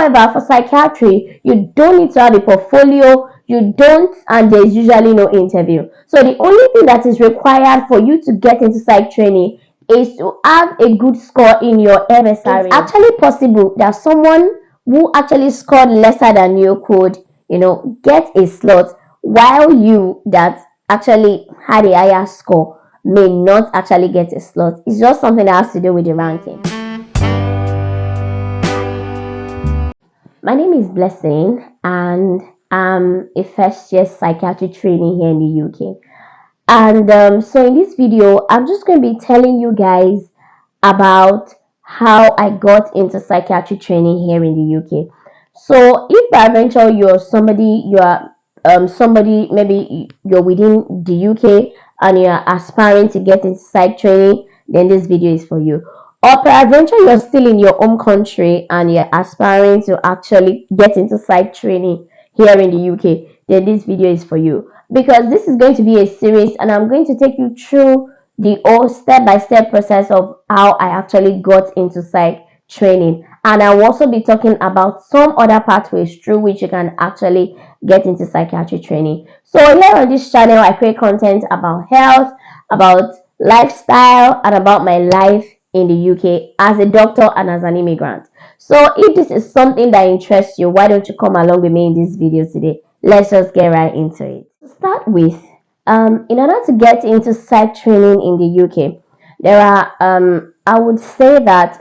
However, for psychiatry, you don't need to have a portfolio, and there's usually no interview. So the only thing that is required for you to get into psych training is to have a good score in your MSRA. It's actually possible that someone who actually scored lesser than you could, get a slot, while you that actually had a higher score may not actually get a slot. It's just something that has to do with the ranking. My name is Blessing, and I'm a first-year psychiatry trainee here in the UK. And so in this video, I'm just going to be telling you guys about how I got into psychiatry training here in the UK. So if by venture you're somebody, maybe you're within the UK and you're aspiring to get into psych training, then this video is for you. Or peradventure you're still in your home country and you're aspiring to actually get into psych training here in the UK, then this video is for you. Because this is going to be a series and I'm going to take you through the whole step-by-step process of how I actually got into psych training. And I'll also be talking about some other pathways through which you can actually get into psychiatry training. So here on this channel, I create content about health, about lifestyle, and about my life in the UK as a doctor and as an immigrant. So if this is something that interests you, why don't you come along with me in this video today? Let's just get right into it. To start with, in order to get into psych training in the UK, there are, I would say that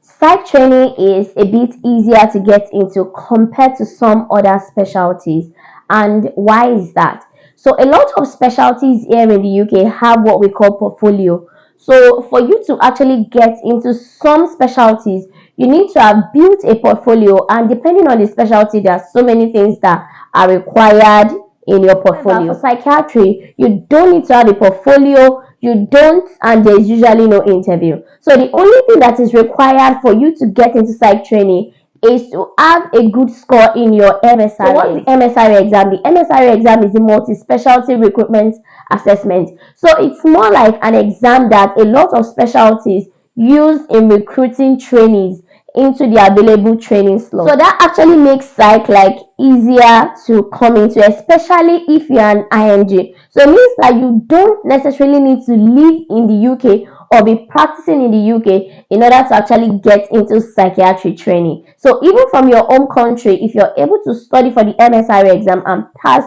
psych training is a bit easier to get into compared to some other specialties. And why is that? So a lot of specialties here in the UK have what we call portfolio. So for you to actually get into some specialties, you need to have built a portfolio, and depending on the specialty, there are so many things that are required in your portfolio. For psychiatry, you don't need to have a portfolio, and there's usually no interview. So the only thing that is required for you to get into psych training is to have a good score in your MSRA. So what's the MSRA exam? The MSRA exam is the multi-specialty recruitment assessment. So it's more like an exam that a lot of specialties use in recruiting trainees into the available training slots. So that actually makes psych easier to come into, especially if you're an IMG. So it means that you don't necessarily need to live in the UK or be practicing in the UK in order to actually get into psychiatry training. So even from your home country, if you're able to study for the MSRA exam and pass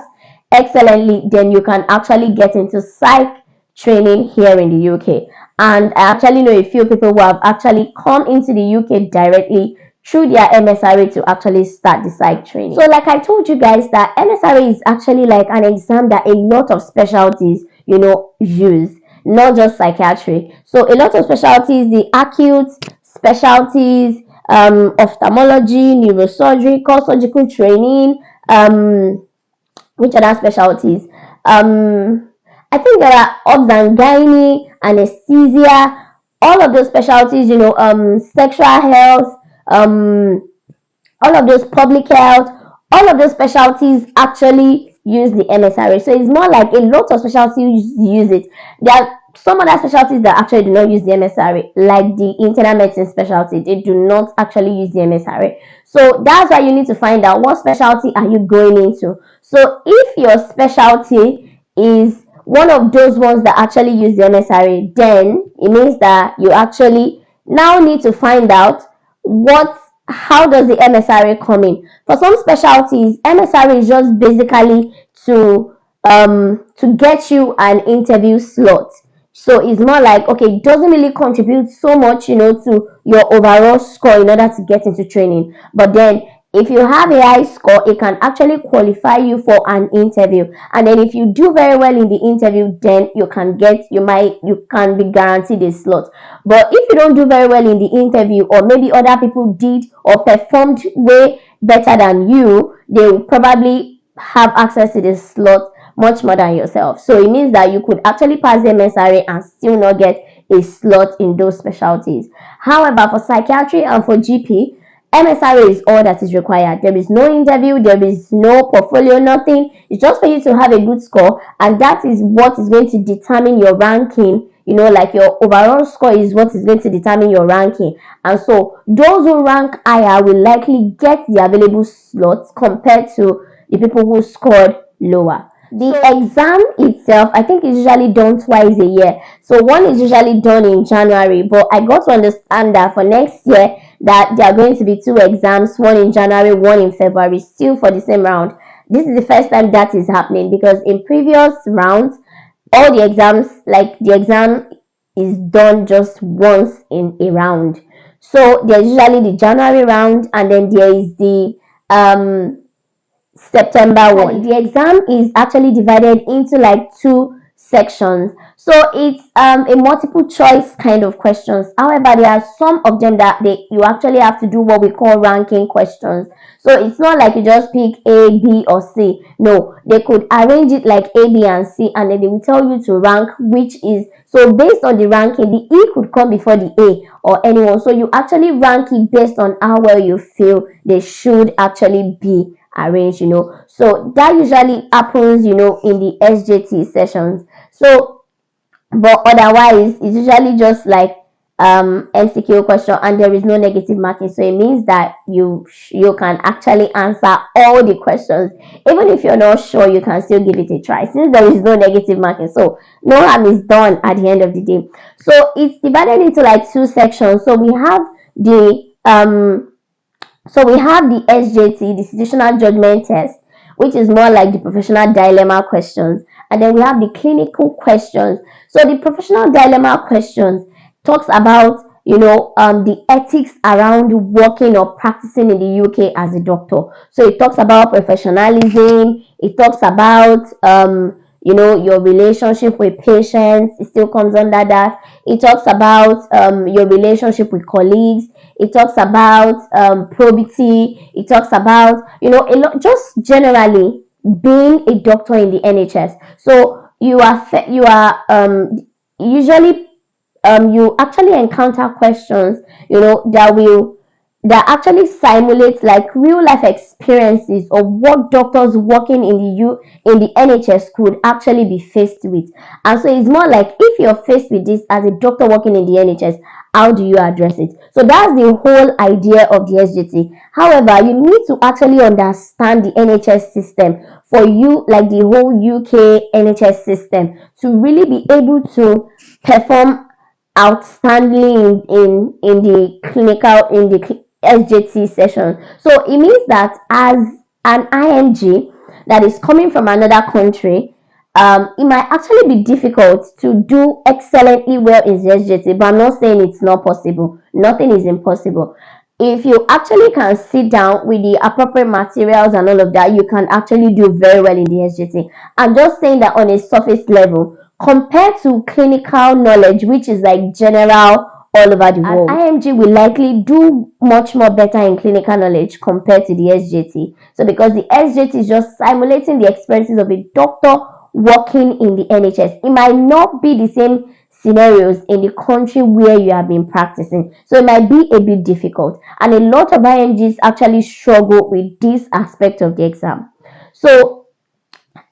excellently, then you can actually get into psych training here in the UK. And I actually know a few people who have actually come into the UK directly through their MSRA to actually start the psych training. So like I told you guys, that MSRA is actually like an exam that a lot of specialties, use, not just psychiatry. So a lot of specialties, the acute specialties, ophthalmology, neurosurgery, core surgical training, which other specialties? I think there are obs and gynae, anesthesia, all of those specialties, sexual health, all of those public health, all of those specialties actually use the MSRA. So it's more like a lot of specialties use it. There are some other specialties that actually do not use the MSRA, like the internal medicine specialty. They do not actually use the MSRA. So that's why you need to find out what specialty are you going into. So if your specialty is one of those ones that actually use the MSRA, then it means that you actually now need to find out how does the MSRA come in. For some specialties, MSRA is just basically to get you an interview slot. So it's more like, okay, it doesn't really contribute so much, to your overall score in order to get into training. But then if you have a high score, it can actually qualify you for an interview. And then if you do very well in the interview, then you can be guaranteed a slot. But if you don't do very well in the interview, or maybe other people did or performed way better than you, they will probably have access to the slot much more than yourself. So it means that you could actually pass the MSRA and still not get a slot in those specialties. However, for psychiatry and for GP, MSRA is all that is required. There is no interview, there is no portfolio, nothing. It's just for you to have a good score, and that is what is going to determine your ranking, like your overall score is what is going to determine your ranking. And so those who rank higher will likely get the available slots compared to the people who scored lower. The exam itself, I think, is usually done twice a year. So one is usually done in January, but I got to understand that for next year that there are going to be two exams, one in January, one in February, still for the same round. This is the first time that is happening, because in previous rounds, all the exams, like the exam is done just once in a round. So there's usually the January round, and then there is the September one. The exam is actually divided into like two sections. So it's a multiple choice kind of questions. However, there are some of them that you actually have to do what we call ranking questions. So it's not like you just pick A, B, or C. No, they could arrange it like A, B, and C, and then they will tell you to rank which is. So based on the ranking, the E could come before the A or anyone. So you actually rank it based on how well you feel they should actually be arranged. So that usually happens in the SJT sessions. So but otherwise it's usually just like MCQ question, and there is no negative marking. So it means that you can actually answer all the questions. Even if you're not sure, you can still give it a try, since there is no negative marking. So no harm is done at the end of the day. So it's divided into like two sections. So we have the SJT, the situational judgment test, which is more like the professional dilemma questions. And then we have the clinical questions. So the professional dilemma questions talks about, the ethics around working or practicing in the UK as a doctor. So it talks about professionalism. It talks about, your relationship with patients. It still comes under that. It talks about your relationship with colleagues. It talks about probity. It talks about, a lot, just generally being a doctor in the NHS. So you are usually you actually encounter questions, that actually simulate like real life experiences of what doctors working in the NHS could actually be faced with. And so it's more like, if you're faced with this as a doctor working in the NHS, how do you address it? So that's the whole idea of the SGT. However, you need to actually understand the NHS system for you, like the whole UK NHS system, to really be able to perform outstandingly in the SJT session. So it means that as an IMG that is coming from another country, it might actually be difficult to do excellently well in the SJT, but I'm not saying it's not possible. Nothing is impossible. If you actually can sit down with the appropriate materials and all of that, you can actually do very well in the SJT. I'm just saying that on a surface level, compared to clinical knowledge, which is like general all over the world, IMG will likely do much more better in clinical knowledge compared to the SJT. So because the SJT is just simulating the experiences of a doctor working in the NHS, it might not be the same scenarios in the country where you have been practicing. So it might be a bit difficult. And a lot of IMGs actually struggle with this aspect of the exam. So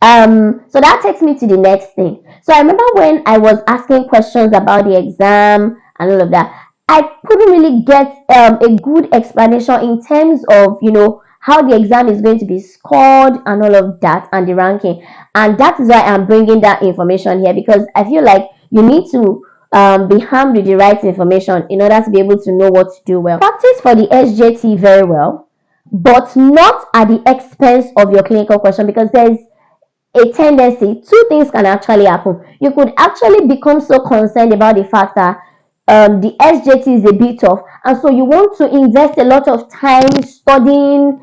that takes me to the next thing. So I remember when I was asking questions about the exam and all of that, I couldn't really get a good explanation in terms of, how the exam is going to be scored and all of that, and the ranking. And that is why I'm bringing that information here, because I feel like you need to be armed with the right information in order to be able to know what to do well. Practice for the SJT very well, but not at the expense of your clinical question, because there's a tendency, two things can actually happen. You could actually become so concerned about the fact that the SJT is a bit tough, and so you want to invest a lot of time studying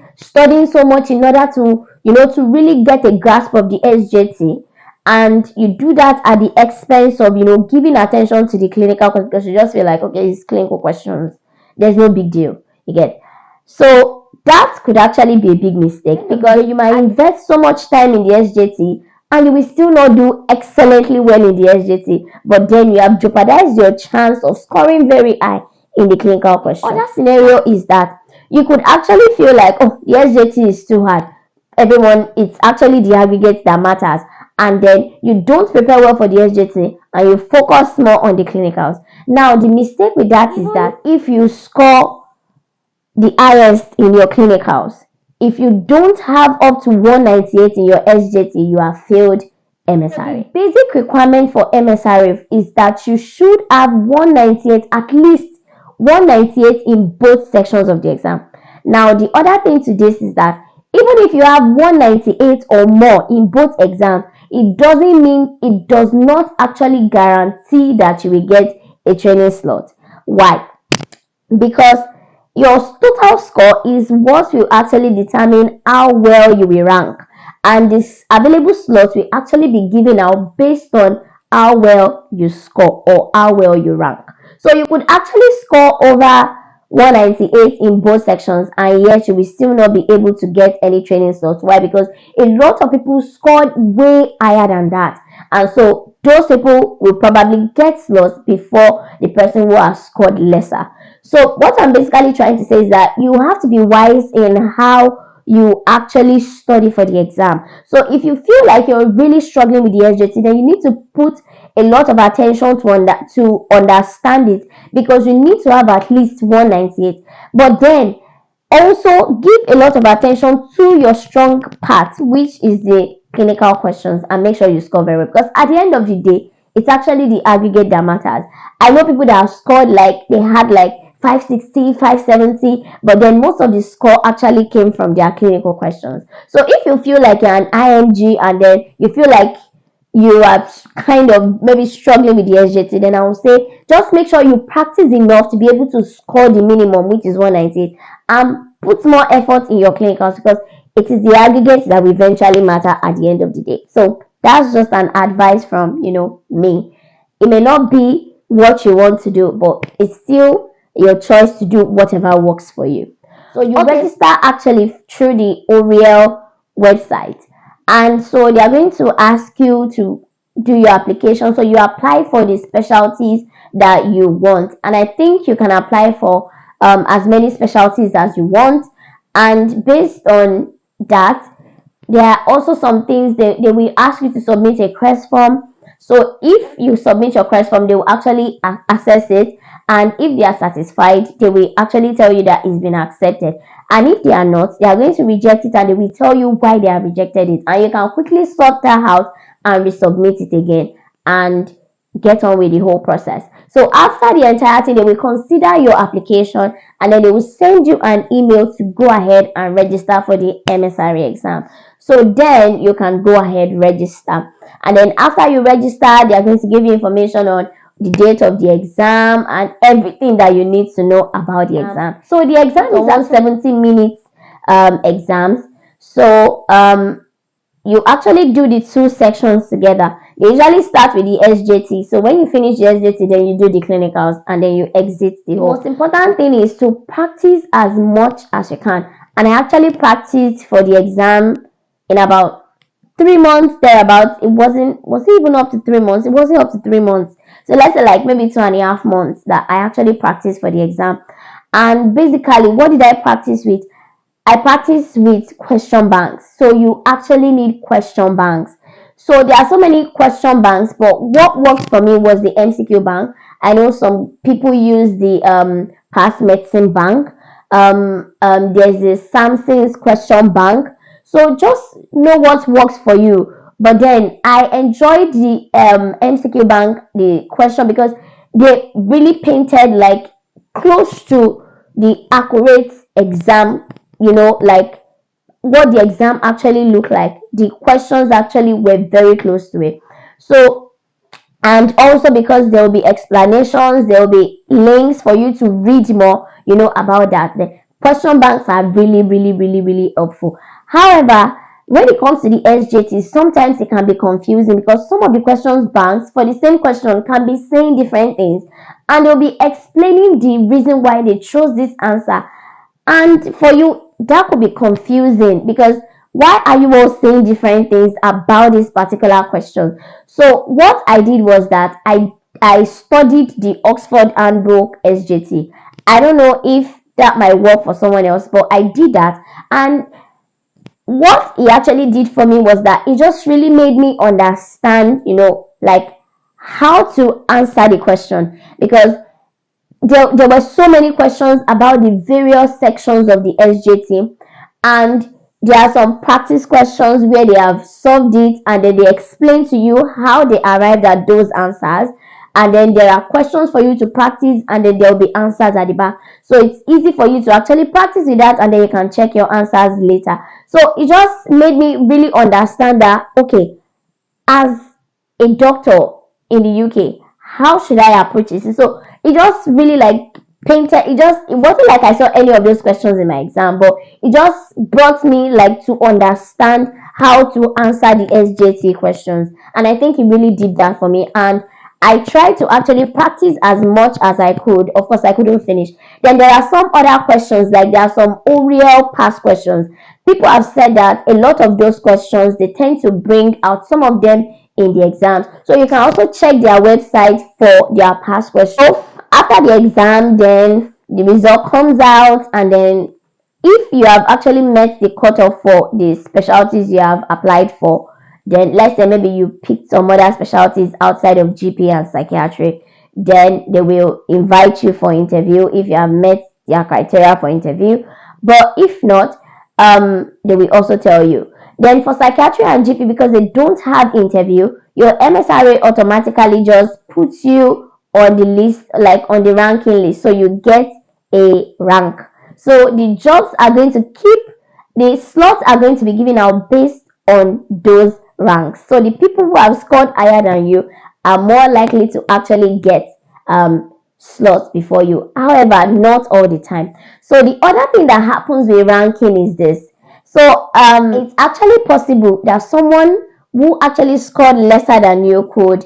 so much in order to to really get a grasp of the SJT, and you do that at the expense of giving attention to the clinical, because you just feel like, okay, it's clinical questions, there's no big deal, you get. So that could actually be a big mistake, because you might invest so much time in the SJT and you will still not do excellently well in the SJT, but then you have jeopardized your chance of scoring very high in the clinical question. Other scenario is that you could actually feel like, oh, the SJT is too hard. everyone, it's actually the aggregate that matters, and then you don't prepare well for the SJT and you focus more on the clinicals. Now the mistake with that is that if you score the highest in your clinicals, if you don't have up to 198 in your SJT, you have failed MSRA. The basic requirement for MSRA is that you should have 198, at least 198 in both sections of the exam. Now the other thing to this is that even if you have 198 or more in both exams, it does not actually guarantee that you will get a training slot. Why? Because your total score is what will actually determine how well you will rank, and this available slots will actually be given out based on how well you score or how well you rank. So you could actually score over 198 in both sections, and yet you will still not be able to get any training slots. Why? Because a lot of people scored way higher than that, and so those people will probably get slots before the person who has scored lesser. So what I'm basically trying to say is that you have to be wise in how you actually study for the exam. So if you feel like you're really struggling with the SJT, then you need to put a lot of attention to understand it, because you need to have at least 198. But then also give a lot of attention to your strong part, which is the clinical questions, and make sure you score very well, because at the end of the day, it's actually the aggregate that matters. I know people that have scored like they had like 560, 570, but then most of the score actually came from their clinical questions. So if you feel like you're an IMG and then you feel like you are kind of maybe struggling with the SJT, then I would say just make sure you practice enough to be able to score the minimum, which is 198, and put more effort in your clinicals, because it is the aggregates that will eventually matter at the end of the day. So that's just an advice from me. It may not be what you want to do, but it's still your choice to do whatever works for you. So you register actually through the OREL website, and so they are going to ask you to do your application. So you apply for the specialties that you want, and I think you can apply for as many specialties as you want, and based on that, there are also some things they will ask you to submit a request form. So if you submit your request form, they will actually assess it, and if they are satisfied, they will actually tell you that it's been accepted. And if they are not, they are going to reject it, and they will tell you why they have rejected it, and you can quickly sort that out and resubmit it again and get on with the whole process. So after the entire thing, they will consider your application, and then they will send you an email to go ahead and register for the MSRA exam. So then you can go ahead, register, and then after you register, they are going to give you information on the date of the exam and everything that you need to know about the exam. So the exam is 170 minutes exams. So you actually do the two sections together. They usually start with the SJT. So when you finish the SJT, then you do the clinicals, and then you exit the whole. The most important thing is to practice as much as you can. And I actually practiced for the exam in about 3 months thereabouts. Was it even up to 3 months? It wasn't up to 3 months. So let's say like maybe 2.5 months that I actually practiced for the exam. And basically, what did I practice with? I practice with question banks. So you actually need question banks. So there are so many question banks, but what worked for me was the MCQ bank. I know some people use the past medicine bank. There's the Samsung's question bank. So just know what works for you. But then I enjoyed the MCQ bank, the question, because they really painted like close to the accurate exam, like what the exam actually looked like. The questions actually were very close to it. So, and also because there will be explanations, there will be links for you to read more, about that. The question banks are really, really, really, really helpful. However, when it comes to the SJT, sometimes it can be confusing, because some of the questions banks for the same question can be saying different things, and they'll be explaining the reason why they chose this answer. And for you, that could be confusing, because why are you all saying different things about this particular question? So what I did was that I studied the Oxford Handbook SJT. I don't know if that might work for someone else, but I did that, and what he actually did for me was that it just really made me understand, like how to answer the question, because there were so many questions about the various sections of the SJT, and there are some practice questions where they have solved it and then they explain to you how they arrived at those answers, and then there are questions for you to practice, and then there will be answers at the back, so it's easy for you to actually practice with that, and then you can check your answers later. So it just made me really understand that, okay, as a doctor in the UK, how should I approach this? So it just really like painted, it wasn't like I saw any of those questions in my exam, but it just brought me like to understand how to answer the SJT questions. And I think it really did that for me. And I tried to actually practice as much as I could. Of course, I couldn't finish. Then there are some other questions, like there are some oral past questions. People have said that a lot of those questions, they tend to bring out some of them in the exams. So you can also check their website for their past questions. So after the exam, then the result comes out, and then if you have actually met the cutoff for the specialties you have applied for, then let's say maybe you picked some other specialties outside of GP and psychiatry, then they will invite you for interview if you have met their criteria for interview. But if not, they will also tell you. Then for psychiatry and GP, because they don't have interview, your MSRA automatically just puts you on the list, like on the ranking list, so you get a rank. So the jobs are going to keep, the slots are going to be given out based on those ranks. So the people who have scored higher than you are more likely to actually get slots before you. However, not all the time. So the other thing that happens with ranking is this. So it's actually possible that someone who actually scored lesser than you could,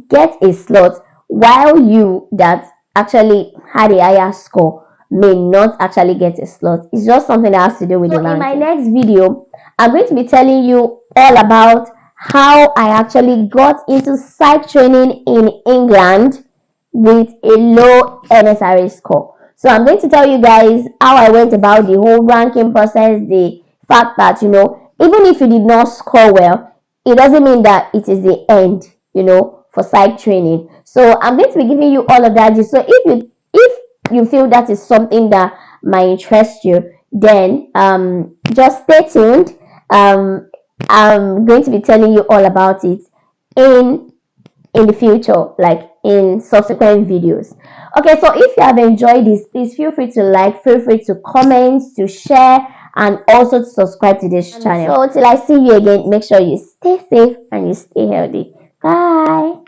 get a slot, while you that actually had a higher score may not actually get a slot. It's just something that has to do with the ranking. In my next video, I'm going to be telling you all about how I actually got into psych training in England with a low MSRA score. So I'm going to tell you guys how I went about the whole ranking process, the fact that, even if you did not score well, it doesn't mean that it is the end, for psych training. So I'm going to be giving you all of that. So if you feel that is something that might interest you, then just stay tuned. I'm going to be telling you all about it in the future, like in subsequent videos. Okay, so if you have enjoyed this, please feel free to like, feel free to comment, to share, and also to subscribe to this channel. So till I see you again, make sure you stay safe and you stay healthy. Bye.